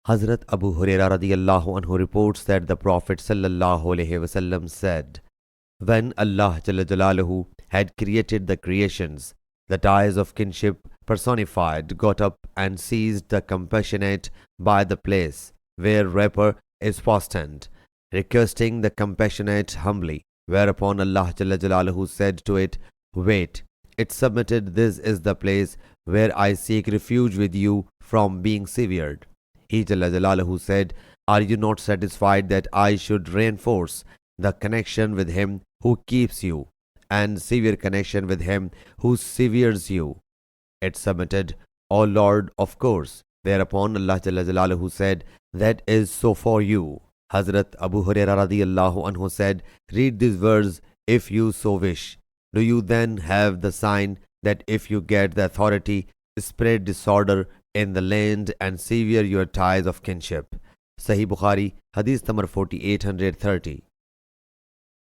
Hazrat Abu Huraira radiyallahu anhu reports that the Prophet sallallahu alaihi wasallam said, when Allah Jalla Jalaluhu had created the creations, the ties of kinship personified got up and seized the compassionate by the place where raper is fastened, requesting the compassionate humbly, whereupon Allah Jalla Jalaluhu said to it, wait. It submitted, this is the place where I seek refuge with you from being severed. He Jalla Jalaluhu said, are you not satisfied that I should reinforce the connection with him who keeps you and severe connection with him who severs you? It submitted, O Lord, of course. Thereupon Allah Jalla Jalaluhu said, that is so for you. Hazrat Abu Huraira radiyallahu anhu said, read these words if you so wish. Do you then have the sign that if you get the authority, spread disorder in the land and sever your ties of kinship? Sahih Bukhari, Hadith number 4830.